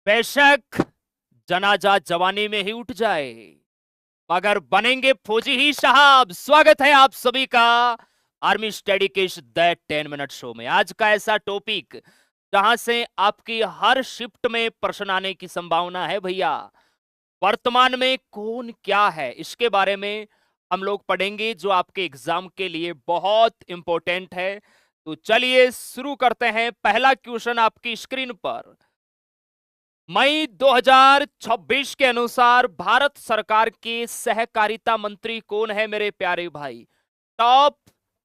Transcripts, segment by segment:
बेशक जनाजा जवानी में ही उठ जाए, मगर बनेंगे फौजी ही साहब। स्वागत है आप सभी का आर्मी स्टडी के इस दैट 10 मिनट शो में। आज का ऐसा टॉपिक जहां से आपकी हर शिफ्ट में प्रश्न आने की संभावना है भैया। वर्तमान में कौन क्या है, इसके बारे में हम लोग पढ़ेंगे, जो आपके एग्जाम के लिए बहुत इंपॉर्टेंट है। तो चलिए शुरू करते हैं। पहला क्वेश्चन आपकी स्क्रीन पर। मई 2026 के अनुसार भारत सरकार के सहकारिता मंत्री कौन है मेरे प्यारे भाई? टॉप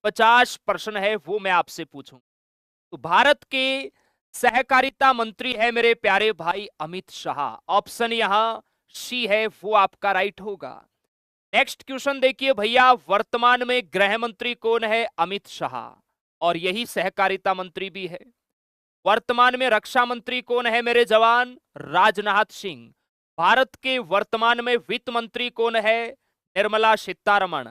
50 प्रश्न है वो मैं आपसे पूछूं। तो भारत के सहकारिता मंत्री है मेरे प्यारे भाई अमित शाह। ऑप्शन यहां सी है, वो आपका राइट होगा। नेक्स्ट क्वेश्चन देखिए भैया, वर्तमान में गृह मंत्री कौन है? अमित शाह, और यही सहकारिता मंत्री भी है। वर्तमान में रक्षा मंत्री कौन है मेरे जवान? राजनाथ सिंह। भारत के वर्तमान में वित्त मंत्री कौन है? निर्मला सीतारमण।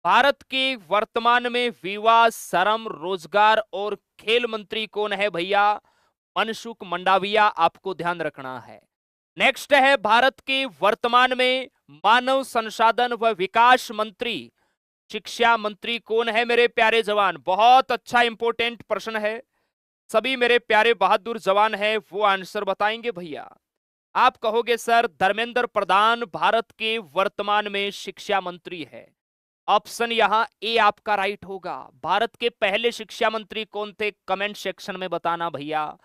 भारत के वर्तमान में विवाह, श्रम, रोजगार और खेल मंत्री कौन है भैया? मनसुख मंडाविया। आपको ध्यान रखना है। नेक्स्ट है, भारत के वर्तमान में मानव संसाधन व विकास मंत्री, शिक्षा मंत्री कौन है मेरे प्यारे जवान? बहुत अच्छा इंपॉर्टेंट प्रश्न है। सभी मेरे प्यारे बहादुर जवान हैं वो आंसर बताएंगे भैया। आप कहोगे सर धर्मेंद्र प्रधान भारत के वर्तमान में शिक्षा मंत्री है। ऑप्शन यहां ए आपका राइट होगा। भारत के पहले शिक्षा मंत्री कौन थे? कमेंट सेक्शन में बताना भैया।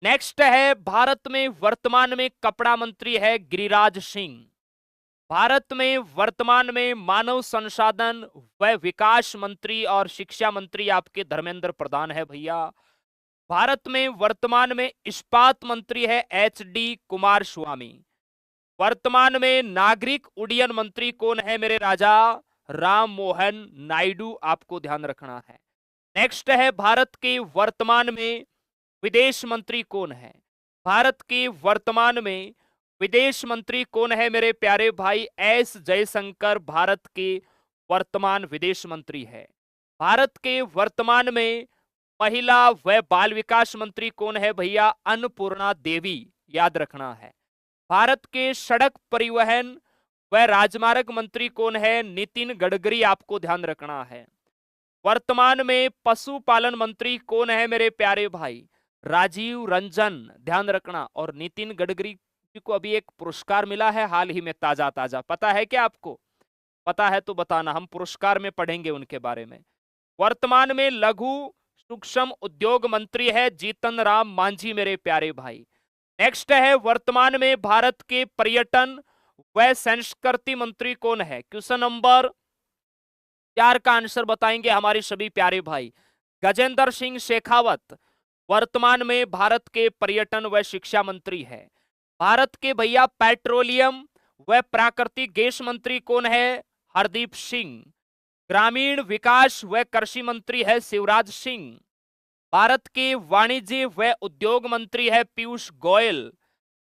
नेक्स्ट है, भारत में वर्तमान में कपड़ा मंत्री है गिरिराज सिंह। भारत में वर्तमान में मानव संसाधन व विकास मंत्री और शिक्षा मंत्री आपके धर्मेंद्र प्रधान है भैया। भारत में वर्तमान में इस्पात मंत्री है एच.डी. कुमार स्वामी। वर्तमान में नागरिक उड्डयन मंत्री कौन है मेरे राजा? राम मोहन नायडू। आपको ध्यान रखना है। नेक्स्ट है, भारत के वर्तमान में विदेश मंत्री कौन है? भारत के वर्तमान में विदेश मंत्री कौन है मेरे प्यारे भाई? एस जयशंकर भारत के वर्तमान विदेश मंत्री है। भारत के वर्तमान में महिला व बाल विकास मंत्री कौन है भैया? अन्नपूर्णा देवी। याद रखना है। भारत के सड़क परिवहन व राजमार्ग मंत्री कौन है? नितिन गडकरी। आपको ध्यान रखना है। वर्तमान में पशुपालन मंत्री कौन है मेरे प्यारे भाई? राजीव रंजन। ध्यान रखना। और नितिन गडकरी जी को अभी एक पुरस्कार मिला है हाल ही में, ताजा ताजा। पता है क्या आपको? पता है तो बताना, हम पुरस्कार में पढ़ेंगे उनके बारे में। वर्तमान में लघु सूक्ष्म उद्योग मंत्री है जीतन राम मांझी मेरे प्यारे भाई। नेक्स्ट है, वर्तमान में भारत के पर्यटन व संस्कृति मंत्री कौन है? क्वेश्चन नंबर 4 का आंसर बताएंगे हमारे सभी प्यारे भाई। गजेंद्र सिंह शेखावत वर्तमान में भारत के पर्यटन व शिक्षा मंत्री है। भारत के भैया पेट्रोलियम व प्राकृतिक गैस मंत्री कौन है? हरदीप सिंह। ग्रामीण विकास व कृषि मंत्री है शिवराज सिंह। भारत के वाणिज्य व उद्योग मंत्री है पीयूष गोयल।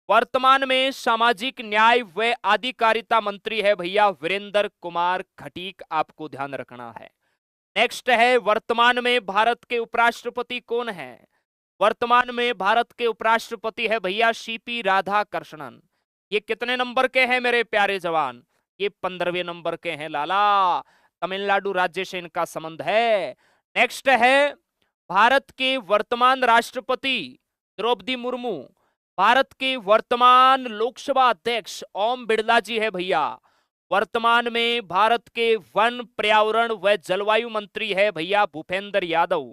वर्तमान में सामाजिक न्याय व आधिकारिता मंत्री है भैया वीरेंद्र कुमार खटीक। आपको ध्यान रखना है। नेक्स्ट है, वर्तमान में भारत के उपराष्ट्रपति कौन है? वर्तमान में भारत के उपराष्ट्रपति है भैया सीपी राधाकृष्णन। ये कितने नंबर के हैं मेरे प्यारे जवान? ये 15वें नंबर के हैं लाला। तमिलनाडु राज्य से इनका संबंध है। नेक्स्ट है, भारत के वर्तमान राष्ट्रपति द्रौपदी मुर्मू। भारत के वर्तमान लोकसभा अध्यक्ष ओम बिड़ला जी है भैया। वर्तमान में भारत के वन, पर्यावरण व जलवायु मंत्री है भैया भूपेंद्र यादव।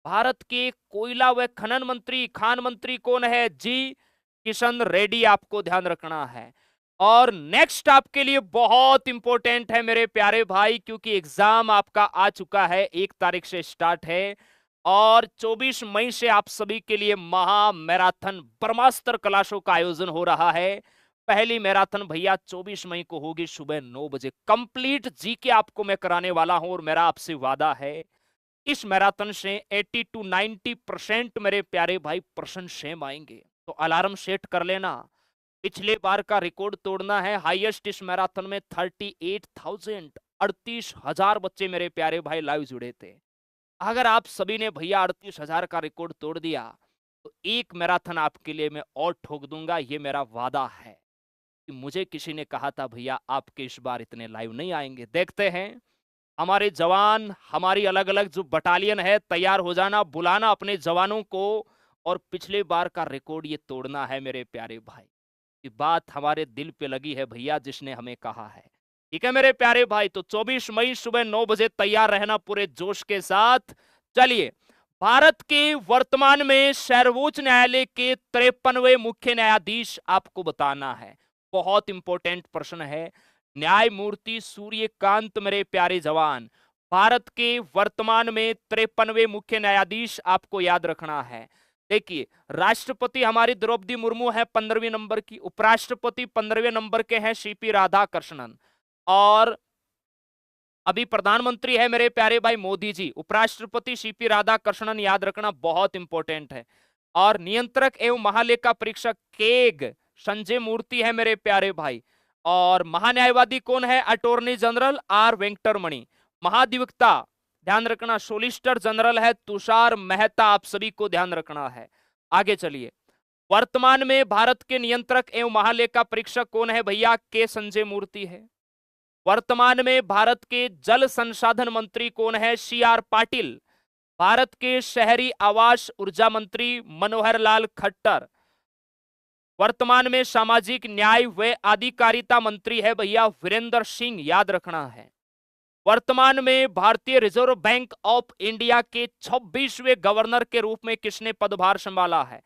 भारत के कोयला व खनन मंत्री, खान मंत्री कौन है? जी किशन रेड्डी। आपको ध्यान रखना है। और नेक्स्ट आपके लिए बहुत इंपॉर्टेंट है मेरे प्यारे भाई, क्योंकि एग्जाम आपका आ चुका है, 1 तारीख से स्टार्ट है और 24 मई से आप सभी के लिए महा मैराथन ब्रह्मास्त्र क्लासों का आयोजन हो रहा है। पहली मैराथन भैया 24 मई को होगी सुबह 9 बजे। कंप्लीट जीके आपको मैं कराने वाला हूं और मेरा आपसे वादा है इस मैराथन से 80 to 90% मेरे प्यारे भाई प्रश्न सेम आएंगे। तो अलार्म सेट कर लेना। पिछले बार का रिकॉर्ड तोड़ना है। हाईएस्ट इस मैराथन में 38,000 38,000 बच्चे मेरे प्यारे भाई लाइव जुड़े थे। अगर आप सभी ने भैया 38,000 का रिकॉर्ड तोड़ दिया तो एक मैराथन आपके लिए मैं और ठोक दूंगा, ये मेरा वादा है। कि मुझे किसी ने कहा था भैया आपके इस बार इतने लाइव नहीं आएंगे। देखते हैं हमारे जवान, हमारी अलग अलग जो बटालियन है, तैयार हो जाना, बुलाना अपने जवानों को, और पिछले बार का रिकॉर्ड ये तोड़ना है मेरे प्यारे भाई। ये बात हमारे दिल पे लगी है भैया, जिसने हमें कहा है। ठीक है मेरे प्यारे भाई, तो 24 मई सुबह 9 बजे तैयार रहना पूरे जोश के साथ। चलिए, भारत के वर्तमान में सर्वोच्च न्यायालय के 53वें मुख्य न्यायाधीश आपको बताना है। बहुत इंपॉर्टेंट प्रश्न है। न्यायमूर्ति सूर्यकांत, मेरे प्यारे जवान, भारत के वर्तमान में 53वें मुख्य न्यायाधीश आपको याद रखना है। देखिए, राष्ट्रपति हमारी द्रौपदी मुर्मू है 15वें नंबर की, उपराष्ट्रपति 15वें नंबर के हैं सीपी राधाकृष्णन, और अभी प्रधानमंत्री है मेरे प्यारे भाई मोदी जी। उपराष्ट्रपति सीपी राधाकृष्णन, याद रखना बहुत इंपॉर्टेंट है। और नियंत्रक एवं महालेखा परीक्षक केग संजय मूर्ति है मेरे प्यारे भाई। और महान्यायवादी कौन है? Attorney general R Venkataramani. महाधिवक्ता, ध्यान रखना, सोलिसिटर जनरल है तुषार मेहता। आप सभी को ध्यान रखना है। आगे चलिए, वर्तमान में भारत के नियंत्रक एवं महालेखा परीक्षक कौन है भैया? के संजय मूर्ति है। वर्तमान में भारत के जल संसाधन मंत्री कौन है? C R Patil. भारत के शहरी आवास ऊर्जा मंत्री मनोहर लाल खट्टर। वर्तमान में सामाजिक न्याय व अधिकारिता मंत्री है भैया वीरेंद्र सिंह, याद रखना है। वर्तमान में भारतीय रिजर्व बैंक ऑफ इंडिया के 26वें गवर्नर के रूप में किसने पदभार संभाला है?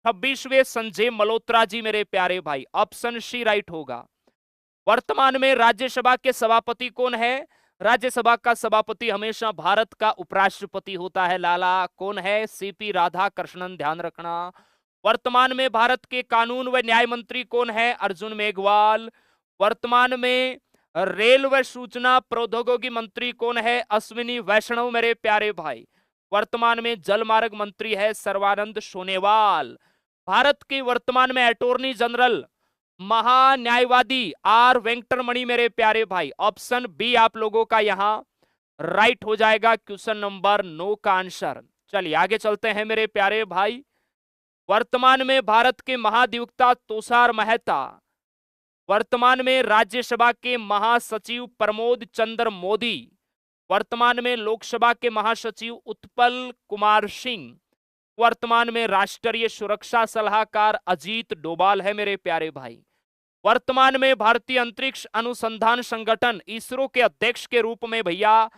26वें संजय मल्होत्रा जी मेरे प्यारे भाई। ऑप्शन सी राइट होगा। वर्तमान में राज्यसभा के सभापति कौन है? राज्यसभा का सभापति हमेशा भारत का उपराष्ट्रपति होता है लाला। कौन है? सीपी राधाकृष्णन, ध्यान रखना। वर्तमान में भारत के कानून व न्याय मंत्री कौन है? अर्जुन मेघवाल। वर्तमान में रेल व सूचना प्रौद्योगिकी मंत्री कौन है? अश्विनी वैष्णव मेरे प्यारे भाई। वर्तमान में जल मार्ग मंत्री है सर्बानंद सोनेवाल। भारत के वर्तमान में अटॉर्नी जनरल महान्यायवादी आर वेंकटरमणि मेरे प्यारे भाई। ऑप्शन बी आप लोगों का यहां राइट हो जाएगा, क्वेश्चन नंबर 9 का आंसर। चलिए आगे चलते हैं मेरे प्यारे भाई। वर्तमान में भारत के महाधिवक्ता तुषार मेहता। वर्तमान में राज्यसभा के महासचिव प्रमोद चंद्र मोदी। वर्तमान में लोकसभा के महासचिव उत्पल कुमार सिंह। वर्तमान में राष्ट्रीय सुरक्षा सलाहकार अजीत डोभाल है मेरे प्यारे भाई। वर्तमान में भारतीय अंतरिक्ष अनुसंधान संगठन इसरो के अध्यक्ष के रूप में भैया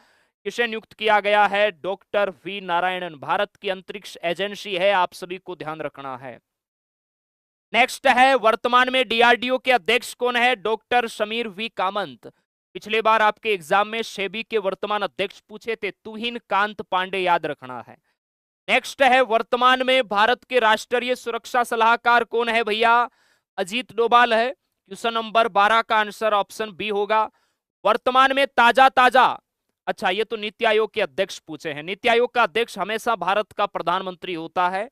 किसे नियुक्त किया गया है? Doctor V Narayanan. भारत की अंतरिक्ष एजेंसी है, आप सभी को ध्यान रखना है। नेक्स्ट है, वर्तमान में डीआरडीओ के अध्यक्ष कौन है? Doctor Sameer V Kamath. पिछले बार आपके एग्जाम में सेबी के वर्तमान अध्यक्ष पूछे थे, तुहिन कांत पांडे, याद रखना है। नेक्स्ट है, वर्तमान में भारत के राष्ट्रीय सुरक्षा सलाहकार कौन है भैया? अजीत डोभाल है। क्वेश्चन नंबर 12 का आंसर ऑप्शन बी होगा। वर्तमान में ताजा, अच्छा ये तो नीति आयोग के अध्यक्ष पूछे हैं। नीति आयोग का अध्यक्ष हमेशा भारत का प्रधानमंत्री होता है,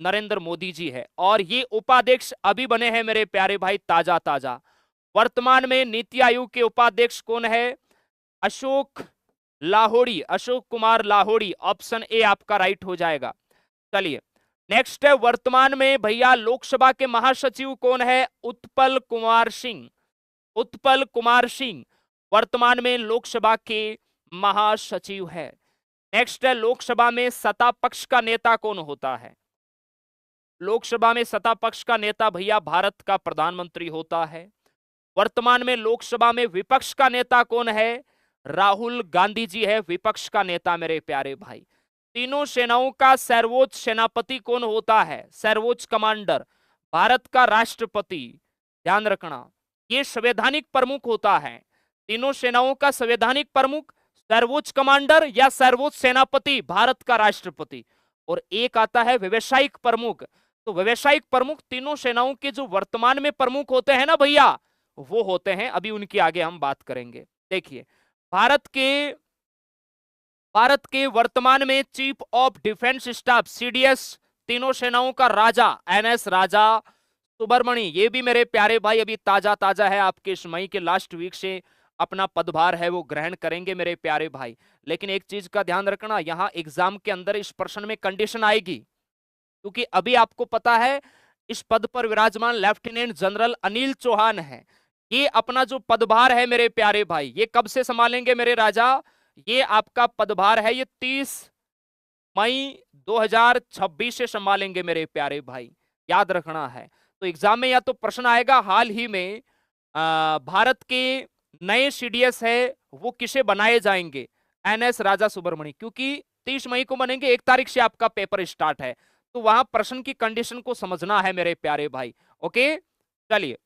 नरेंद्र मोदी जी है, और ये उपाध्यक्ष अभी बने हैं मेरे प्यारे भाई ताजा। वर्तमान में नीति आयोग के उपाध्यक्ष कौन है? अशोक लाहोड़ी, अशोक कुमार लाहोड़ी। ऑप्शन ए आपका राइट हो जाएगा। चलिए नेक्स्ट है, वर्तमान में भैया लोकसभा के महासचिव कौन है? उत्पल कुमार सिंह। उत्पल कुमार सिंह वर्तमान में लोकसभा के महासचिव है। नेक्स्ट है, लोकसभा में सत्ता पक्ष का नेता कौन होता है? लोकसभा में सत्ता पक्ष का नेता भैया भारत का प्रधानमंत्री होता है। वर्तमान में लोकसभा में विपक्ष का नेता कौन है? राहुल गांधी जी है विपक्ष का नेता मेरे प्यारे भाई। तीनों सेनाओं का सर्वोच्च सेनापति कौन होता है? सर्वोच्च कमांडर, भारत का राष्ट्रपति, ध्यान रखना, ये संवैधानिक प्रमुख होता है। तीनों सेनाओं का संवैधानिक प्रमुख सर्वोच्च कमांडर या सर्वोच्च सेनापति, भारत का राष्ट्रपति। और एक आता है व्यवसायिक प्रमुख। तो व्यवसायिक प्रमुख तीनों सेनाओं के जो वर्तमान में प्रमुख होते हैं ना भैया, वो होते हैं, अभी उनके आगे हम बात करेंगे। देखिए, भारत के वर्तमान में chief of defence staff CDS, तीनों सेनाओं का राजा एनएस राजा सुब्रमणि, ये भी मेरे प्यारे भाई अभी ताजा है, आपके इस मई के लास्ट वीक से अपना पदभार है वो ग्रहण करेंगे मेरे प्यारे भाई। लेकिन एक चीज का ध्यान रखना, यहां एग्जाम के अंदर इस प्रश्न में कंडीशन आएगी क्योंकि अभी आपको पता है इस पद पर विराजमान लेफ्टिनेंट जनरल अनिल चौहान है। ये अपना जो पदभार है मेरे प्यारे भाई, ये कब से संभालेंगे मेरे राजा? ये आपका पदभार है ये 30 मई 2026 से संभालेंगे मेरे प्यारे भाई, याद रखना है। तो एग्जाम में या तो प्रश्न आएगा हाल ही में भारत के नए सीडीएस है वो किसे बनाए जाएंगे? एनएस राजा सुब्रमण्य, क्योंकि 30 मई को बनेंगे, 1 तारीख से आपका पेपर स्टार्ट है, तो वहां प्रश्न की कंडीशन को समझना है मेरे प्यारे भाई। ओके, चलिए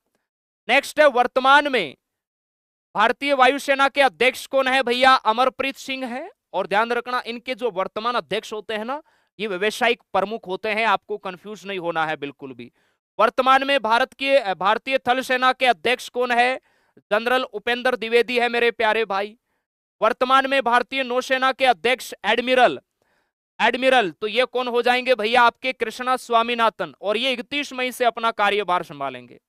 नेक्स्ट है, वर्तमान में भारतीय वायुसेना के अध्यक्ष कौन है भैया? अमरप्रीत सिंह है। और ध्यान रखना इनके जो वर्तमान अध्यक्ष होते हैं ना, ये व्यवसायिक प्रमुख होते हैं, आपको कंफ्यूज नहीं होना है बिल्कुल भी। वर्तमान में भारतीय थल सेना के अध्यक्ष कौन है? जनरल उपेंद्र द्विवेदी है मेरे प्यारे भाई। वर्तमान में भारतीय नौसेना के अध्यक्ष एडमिरल तो ये कौन हो जाएंगे भैया? आपके कृष्णा स्वामीनाथन, और ये 31 मई से अपना कार्यभार संभालेंगे।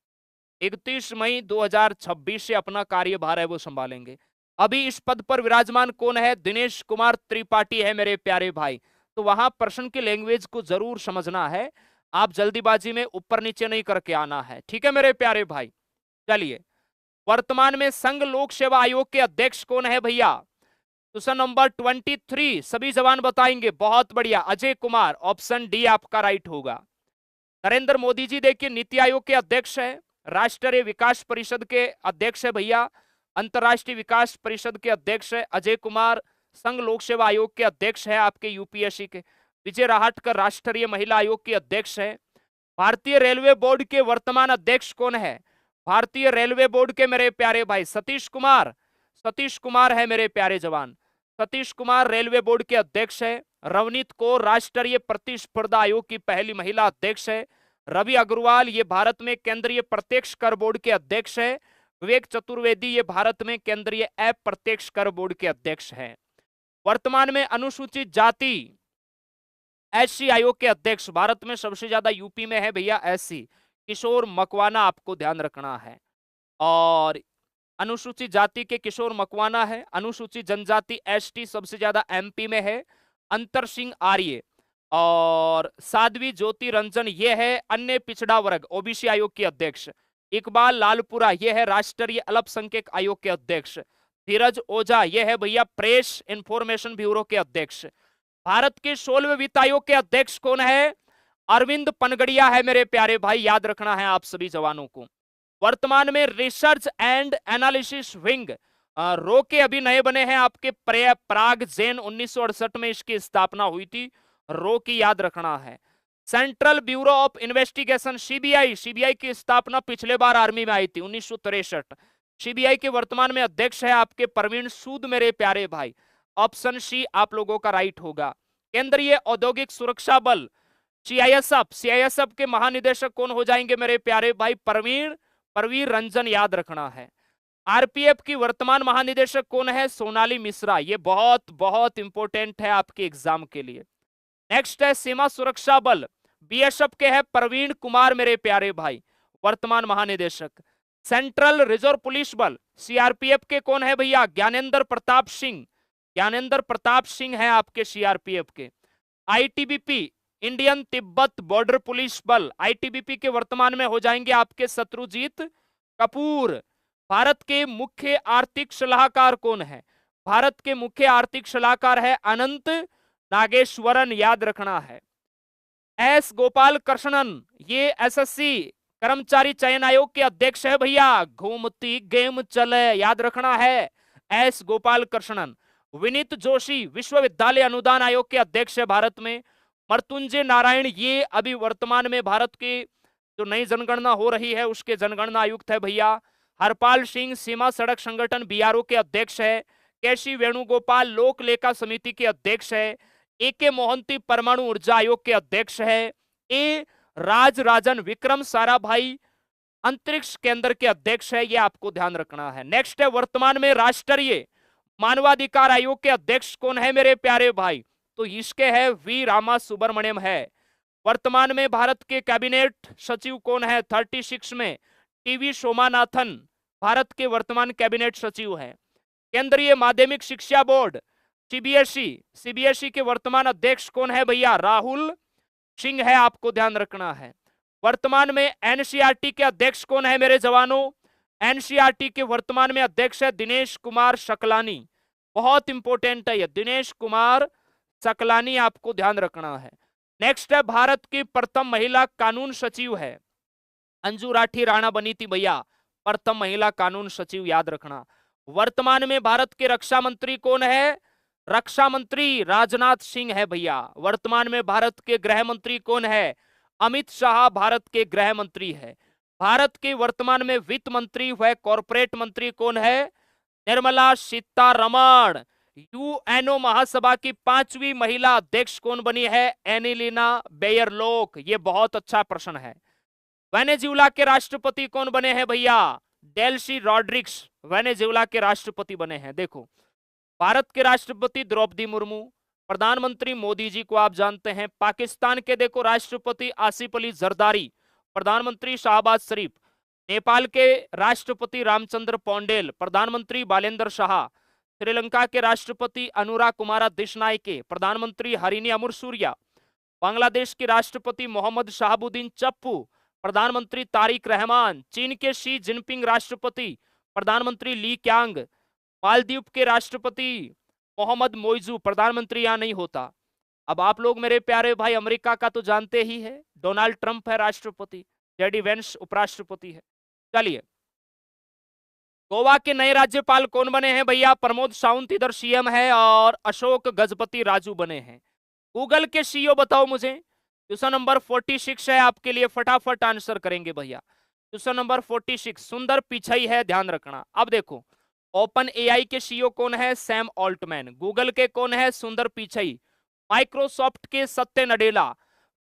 31 मई 2026 से अपना कार्यभार है वो संभालेंगे। अभी इस पद पर विराजमान कौन है? दिनेश कुमार त्रिपाठी है मेरे प्यारे भाई। तो वहां प्रश्न की लैंग्वेज को जरूर समझना है, आप जल्दीबाजी में ऊपर नीचे नहीं करके आना है, ठीक है मेरे प्यारे भाई। चलिए, वर्तमान में संघ लोक सेवा आयोग के अध्यक्ष कौन है भैया? क्वेश्चन नंबर 23 सभी जवान बताएंगे, बहुत बढ़िया, अजय कुमार, ऑप्शन डी आपका राइट होगा। नरेंद्र मोदी जी देखिए नीति आयोग के अध्यक्ष है, राष्ट्रीय विकास परिषद के अध्यक्ष है भैया, अंतरराष्ट्रीय विकास परिषद के अध्यक्ष है अजय कुमार, संघ लोक सेवा आयोग के अध्यक्ष है आपके यूपीएससी के। विजय राहटकर राष्ट्रीय महिला आयोग के अध्यक्ष है। भारतीय रेलवे बोर्ड के वर्तमान अध्यक्ष कौन है? भारतीय रेलवे बोर्ड के मेरे प्यारे भाई सतीश कुमार है मेरे प्यारे जवान, सतीश कुमार रेलवे बोर्ड के अध्यक्ष है। रवनीत कौर राष्ट्रीय प्रतिस्पर्धा आयोग की पहली महिला अध्यक्ष है। रवि अग्रवाल ये भारत में केंद्रीय प्रत्यक्ष कर बोर्ड के अध्यक्ष है। विवेक चतुर्वेदी ये भारत में केंद्रीय अप्रत्यक्ष कर बोर्ड के अध्यक्ष हैं। वर्तमान में अनुसूचित जाति एससी आयोग के अध्यक्ष भारत में सबसे ज्यादा यूपी में है भैया एससी, किशोर मकवाना, आपको ध्यान रखना है। और अनुसूचित जाति के किशोर मकवाना है। अनुसूचित जनजाति एसटी सबसे ज्यादा एमपी में है, अंतर सिंह आर्य। और साध्वी ज्योति रंजन ये है अन्य पिछड़ा वर्ग ओबीसी आयोग के अध्यक्ष। इकबाल लालपुरा ये है राष्ट्रीय अल्पसंख्यक आयोग के अध्यक्ष। धीरज ओझा ये है भैया प्रेस इंफॉर्मेशन ब्यूरो के अध्यक्ष। भारत के 16वें वित्त आयोग के अध्यक्ष कौन है? अरविंद पनगड़िया है मेरे प्यारे भाई, याद रखना है आप सभी जवानों को। वर्तमान में रिसर्च एंड एनालिसिस विंग रो के अभी नए बने हैं आपके प्राग जैन, 1968 में इसकी स्थापना हुई थी, रो की याद रखना है। Central bureau of investigation CBI की स्थापना पिछले बार आर्मी में आई थी 1963। सीबीआई के वर्तमान में अध्यक्ष है आपके प्रवीण सूद मेरे प्यारे भाई, ऑप्शन सी आप लोगों का राइट होगा। केंद्रीय औद्योगिक सुरक्षा बल सीआईएसएफ के महानिदेशक कौन हो जाएंगे मेरे प्यारे भाई? परवीर रंजन, याद रखना है। आरपीएफ की वर्तमान महानिदेशक कौन है? सोनाली मिश्रा, ये बहुत बहुत इंपॉर्टेंट है आपके एग्जाम के लिए। नेक्स्ट है सीमा सुरक्षा बल बीएसएफ के है प्रवीण कुमार मेरे प्यारे भाई, वर्तमान महानिदेशक। सेंट्रल रिजर्व पुलिस बल सीआरपीएफ के कौन है भैया? ज्ञानेंद्र प्रताप सिंह है आपके सीआरपीएफ के। ITBP Indian Tibet border police बल, आईटीबीपी के वर्तमान में हो जाएंगे आपके शत्रुजीत कपूर। भारत के मुख्य आर्थिक सलाहकार कौन है? भारत के मुख्य आर्थिक सलाहकार है अनंत नागेश्वरन, याद रखना है। एस गोपाल कृष्णन ये एसएससी कर्मचारी चयन आयोग के अध्यक्ष है भैया, घूमती गेम चले, याद रखना है एस गोपाल कृष्णन। विनीत जोशी विश्वविद्यालय अनुदान आयोग के अध्यक्ष है भारत में। मृत्युंजय नारायण ये अभी वर्तमान में भारत की जो नई जनगणना हो रही है उसके जनगणना आयुक्त है भैया। हरपाल सिंह सीमा सड़क संगठन बीआरओ के अध्यक्ष है। केसी वेणुगोपाल लोक लेखा समिति के अध्यक्ष है। एके मोहंती परमाणु ऊर्जा आयोग के अध्यक्ष है। ए राजराजन विक्रम साराभाई अंतरिक्ष केंद्र के अध्यक्ष है, ये आपको ध्यान रखना है। नेक्स्ट है वर्तमान में राष्ट्रीय मानवाधिकार आयोग के अध्यक्ष कौन है मेरे प्यारे भाई? तो इसके है वी रामा सुब्रमण्यम है। वर्तमान में भारत के कैबिनेट सचिव कौन है? 36 में टीवी सोमानाथन भारत के वर्तमान कैबिनेट सचिव है। केंद्रीय माध्यमिक शिक्षा बोर्ड सीबीएसई के वर्तमान अध्यक्ष कौन है भैया? राहुल सिंह है, आपको ध्यान रखना है। वर्तमान में एनसीईआरटी के अध्यक्ष कौन है मेरे जवानों? एनसीईआरटी के वर्तमान में अध्यक्ष है दिनेश कुमार सकलानी। बहुत इंपॉर्टेंट है ये, दिनेश कुमार सकलानी, आपको ध्यान रखना है। नेक्स्ट है, भारत की प्रथम महिला कानून सचिव है अंजू राठी राणा बनी थी भैया, प्रथम महिला कानून सचिव, याद रखना। वर्तमान में भारत के रक्षा मंत्री कौन है? रक्षा मंत्री राजनाथ सिंह है भैया। वर्तमान में भारत के गृह मंत्री कौन है? अमित शाह भारत के गृह मंत्री है। भारत के वर्तमान में वित्त मंत्री व कॉर्पोरेट मंत्री कौन है? निर्मला सीतारमण। यूएनओ महासभा की 5वीं महिला अध्यक्ष कौन बनी है? एनिलिना बेयरलोक। ये बहुत अच्छा प्रश्न है। वेनेजुएला के राष्ट्रपति कौन बने हैं भैया? डेल्सी रॉड्रिग्स वेनेजुएला के राष्ट्रपति बने हैं। देखो, भारत के राष्ट्रपति द्रौपदी मुर्मू, प्रधानमंत्री मोदी जी को आप जानते हैं। पाकिस्तान के देखो राष्ट्रपति आसिफ अली जरदारी, प्रधानमंत्री शाहबाज शरीफ। नेपाल के राष्ट्रपति रामचंद्र पौंडेल, प्रधानमंत्री बालेंद्र शाह। श्रीलंका के राष्ट्रपति अनुरा कुमारा दिशनायके, प्रधानमंत्री हरिनी अमर सूर्या। बांग्लादेश के राष्ट्रपति मोहम्मद शहाबुद्दीन चप्पू, प्रधानमंत्री तारिक रहमान। चीन के शी जिनपिंग राष्ट्रपति, प्रधानमंत्री ली क्यांग। मालदीव के राष्ट्रपति मोहम्मद मोइजू, प्रधानमंत्री यहां नहीं होता। अब आप लोग मेरे प्यारे भाई अमेरिका का तो जानते ही है, डोनाल्ड ट्रंप है राष्ट्रपति, जेडी वेंस उपराष्ट्रपति है। चलिए, गोवा के नए राज्यपाल कौन बने हैं भैया? प्रमोद सावंत इधर सीएम है और अशोक गजपति राजू बने हैं। गूगल के सीईओ बताओ मुझे। क्वेश्चन नंबर 46 है आपके लिए, फटाफट आंसर करेंगे भैया। क्वेश्चन नंबर 46 सुंदर पिचाई है, ध्यान रखना। अब देखो, ओपन एआई के सीईओ कौन है? Sam Altman. गूगल के कौन है? सुंदर पिचाई। माइक्रोसॉफ्ट के सत्य नडेला।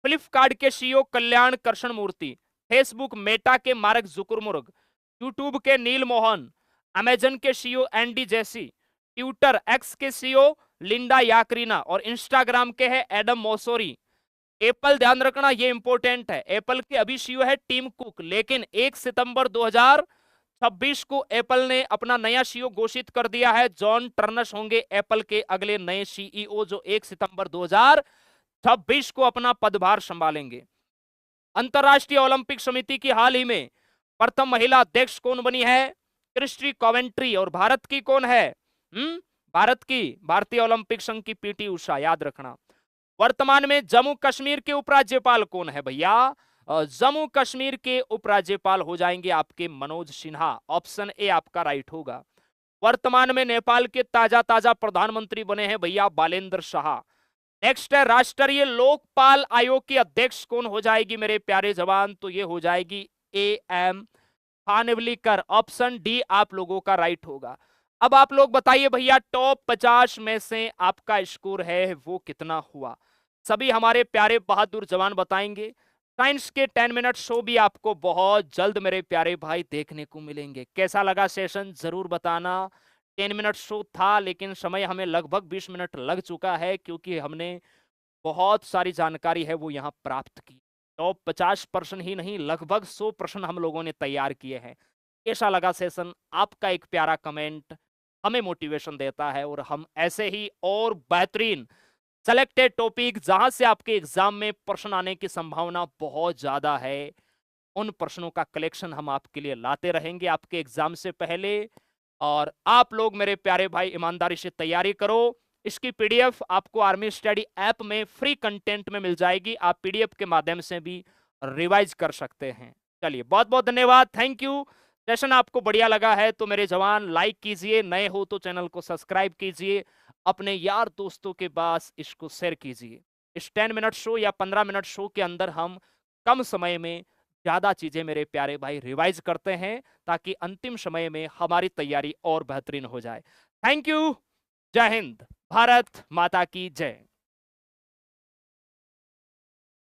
फ्लिपकार्ट के सीईओ कल्याण कृष्ण मूर्ति। फेसबुक मेटा के मार्क जुकरबर्ग। यूट्यूब के नील मोहन। अमेजन के CEO Andy Jassy. Twitter x के सीईओ लिंडा याकरीना और इंस्टाग्राम के है एडम मोसोरी। एप्पल, ध्यान रखना ये इंपॉर्टेंट है, एप्पल के अभी सीईओ है टिम कुक, लेकिन 1 सितंबर 2026 को एप्पल ने अपना नया सीईओ घोषित कर दिया है। जॉन टर्नस होंगे एप्पल के अगले नए सीईओ, जो 1 सितंबर 2026 को अपना पदभार संभालेंगे। अंतरराष्ट्रीय ओलंपिक समिति की हाल ही में प्रथम महिला अध्यक्ष कौन बनी है? Kirsty Coventry. और भारत की कौन है? भारत की भारतीय ओलंपिक संघ की पीटी उषा, याद रखना। वर्तमान में जम्मू कश्मीर के उपराज्यपाल कौन है भैया? जम्मू कश्मीर के उपराज्यपाल हो जाएंगे आपके मनोज सिन्हा। ऑप्शन ए आपका राइट होगा। वर्तमान में नेपाल के ताजा प्रधानमंत्री बने हैं भैया बालेंद्र शाह। नेक्स्ट है, राष्ट्रीय लोकपाल आयोग की अध्यक्ष कौन हो जाएगी मेरे प्यारे जवान? तो ये हो जाएगी एएम खानविलकर। ऑप्शन डी आप लोगों का राइट होगा। अब आप लोग बताइए भैया, टॉप 50 में से आपका स्कोर है वो कितना हुआ? सभी हमारे प्यारे बहादुर जवान बताएंगे। साइंस के 10 मिनट शो भी आपको बहुत जल्द मेरे प्यारे भाई देखने को मिलेंगे। कैसा लगा सेशन जरूर बताना। 10 मिनट शो था, लेकिन समय हमें लगभग 20 मिनट लग चुका है, क्योंकि हमने बहुत सारी जानकारी है वो यहाँ प्राप्त की। टॉप 50 प्रश्न ही नहीं, लगभग 100 प्रश्न हम लोगों ने तैयार किए हैं। कैसा लगा सेशन? आपका एक प्यारा कमेंट हमें मोटिवेशन देता है, और हम ऐसे ही और बेहतरीन सेलेक्टेड टॉपिक जहां से आपके एग्जाम में प्रश्न आने की संभावना बहुत ज्यादा है, उन प्रश्नों का कलेक्शन हम आपके लिए लाते रहेंगे आपके एग्जाम से पहले। और आप लोग मेरे प्यारे भाई ईमानदारी से तैयारी करो। इसकी पीडीएफ आपको आर्मी स्टडी ऐप में फ्री कंटेंट में मिल जाएगी, आप पीडीएफ के माध्यम से भी रिवाइज कर सकते हैं। चलिए, बहुत बहुत धन्यवाद, थैंक यू। सेशन आपको बढ़िया लगा है तो मेरे जवान लाइक कीजिए, नए हो तो चैनल को सब्सक्राइब कीजिए, अपने यार दोस्तों के पास इसको शेयर कीजिए। इस 10 मिनट शो या 15 मिनट शो के अंदर हम कम समय में ज्यादा चीजें मेरे प्यारे भाई रिवाइज करते हैं, ताकि अंतिम समय में हमारी तैयारी और बेहतरीन हो जाए। थैंक यू, जय हिंद, भारत माता की जय।